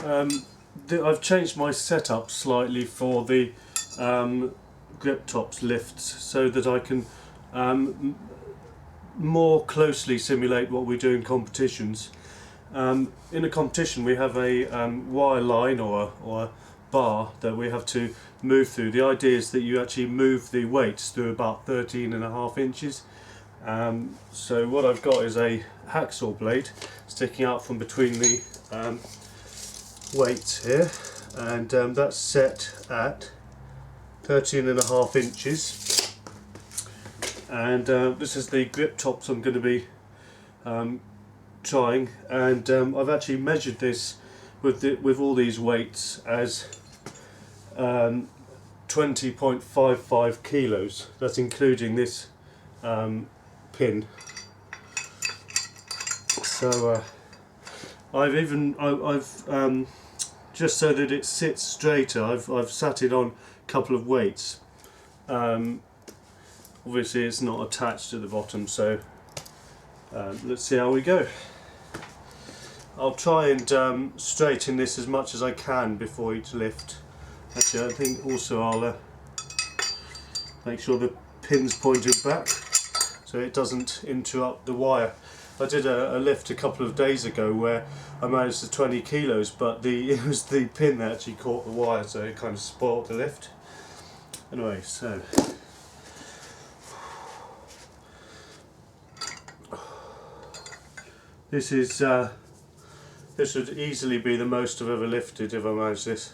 I've changed my setup slightly for the Grip-topz lifts so that I can more closely simulate what we do in competitions. In a competition we have a wire line or a bar that we have to move through. The idea is that you actually move the weights through about 13.5 inches. So what I've got is a hacksaw blade sticking out from between the weights here, and that's set at 13.5 inches. And this is the Grip-topz I'm going to be trying, and I've actually measured this with all these weights as 20.55 kilos. That's including this pin. So I've just so that it sits straighter, I've sat it on a couple of weights. Obviously it's not attached at the bottom, so let's see how we go. I'll try and straighten this as much as I can before each lift. Actually, I think also I'll make sure the pin's pointed back so it doesn't interrupt the wire. I did a lift a couple of days ago where I managed the 20 kilos, but it was the pin that actually caught the wire, so it kind of spoiled the lift. Anyway, so this is this would easily be the most I've ever lifted if I manage this.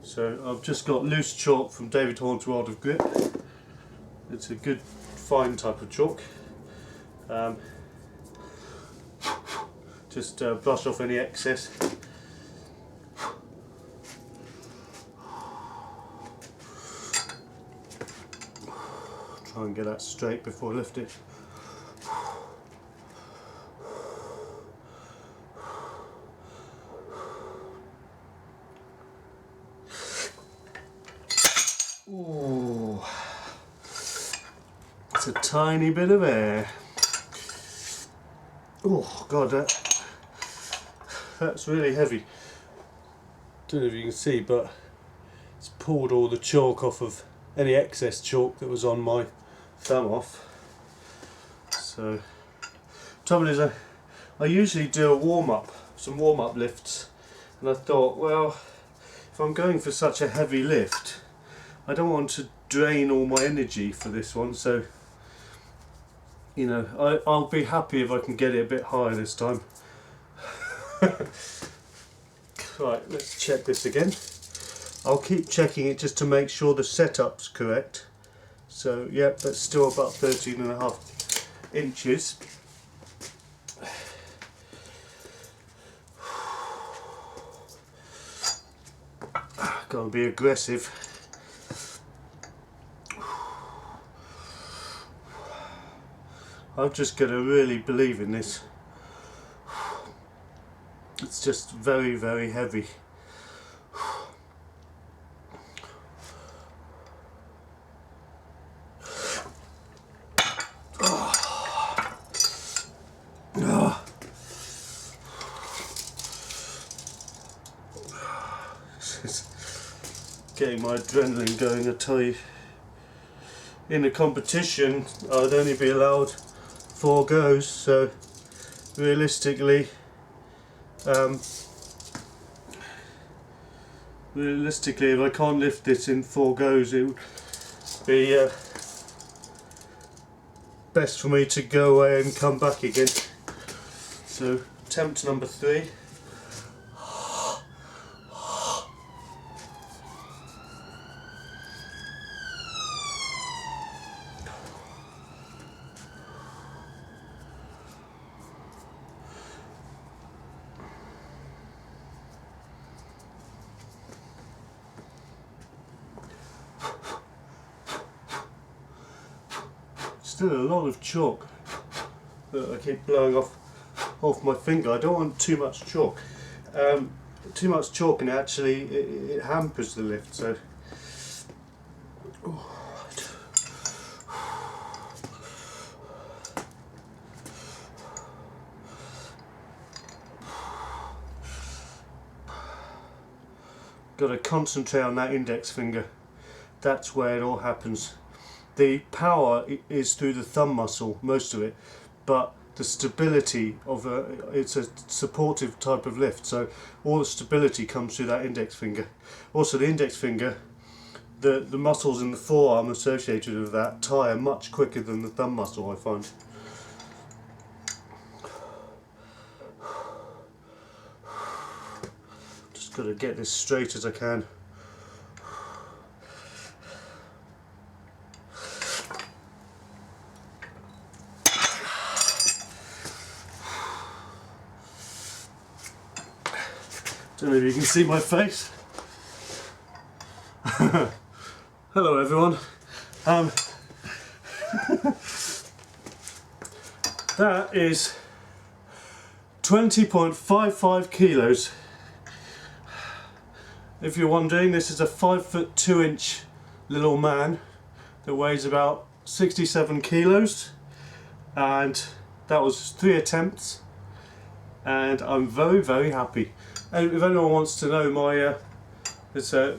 So I've just got loose chalk from David Horn's World of Grip. It's a good fine type of chalk. Just brush off any excess. Try and get that straight before I lift it. Ooh, it's a tiny bit of air. Oh God, that's really heavy. Don't know if you can see, but it's pulled all the chalk off of any excess chalk that was on my thumb off. So, trouble is, I usually do some warm-up lifts, and I thought, well, if I'm going for such a heavy lift, I don't want to drain all my energy for this one, so you know, I'll be happy if I can get it a bit higher this time. Right, let's check this again. I'll keep checking it just to make sure the setup's correct. So yep, that's still about 13.5 inches. Gotta be aggressive. I'm just going to really believe in this. It's just very, very heavy. Getting my adrenaline going, I tell you. In a competition, I'd only be allowed 4 goes, so realistically, if I can't lift this in 4 goes, it would be best for me to go away and come back again. So attempt number 3. Still a lot of chalk that I keep blowing off my finger. I don't want too much chalk. Too much chalk and actually it hampers the lift. So. Got to concentrate on that index finger. That's where it all happens. The power is through the thumb muscle, most of it, but the stability of it's a supportive type of lift, so all the stability comes through that index finger. Also the index finger, the muscles in the forearm associated with that tire much quicker than the thumb muscle, I find. Just got to get this straight as I can. Don't know if you can see my face. Hello everyone. That is 20.55 kilos. If you're wondering, this is a 5'2" little man that weighs about 67 kilos, and that was 3 attempts, and I'm very, very happy. And if anyone wants to know my, it's a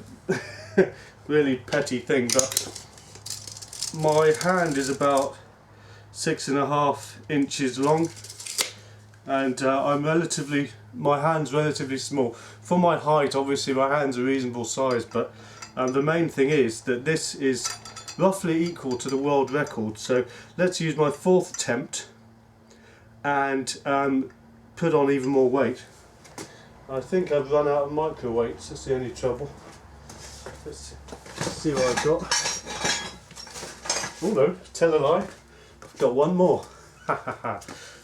really petty thing, but my hand is about 6.5 inches long, and my hand's relatively small. For my height, obviously my hand's a reasonable size, but the main thing is that this is roughly equal to the world record. So let's use my 4th attempt and put on even more weight. I think I've run out of micro weights, that's the only trouble. Let's see what I've got. Oh no, tell a lie, I've got one more.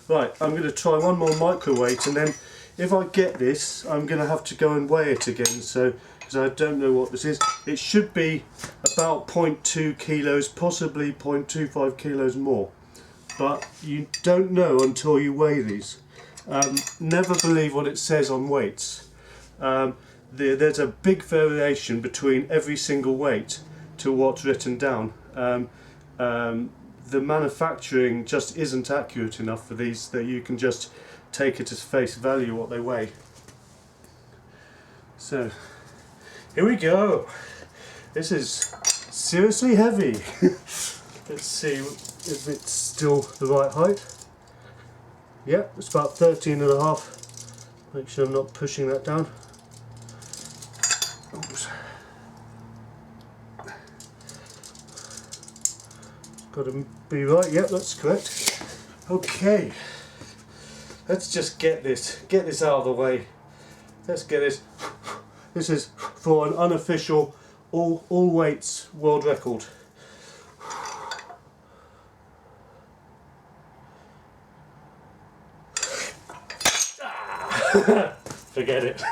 Right, I'm going to try one more micro weight, and then if I get this, I'm going to have to go and weigh it again, so because I don't know what this is. It should be about 0.2 kilos, possibly 0.25 kilos more, but you don't know until you weigh these. Never believe what it says on weights. There's a big variation between every single weight to what's written down. The manufacturing just isn't accurate enough for these that you can just take it as face value what they weigh. So here we go. This is seriously heavy. Let's see if it's still the right height. Yeah, it's about 13.5. Make sure I'm not pushing that down. Oops. Got to be right. Yep, that's correct. Okay, let's just get this out of the way. Let's get this. This is for an unofficial all weights world record. Forget it.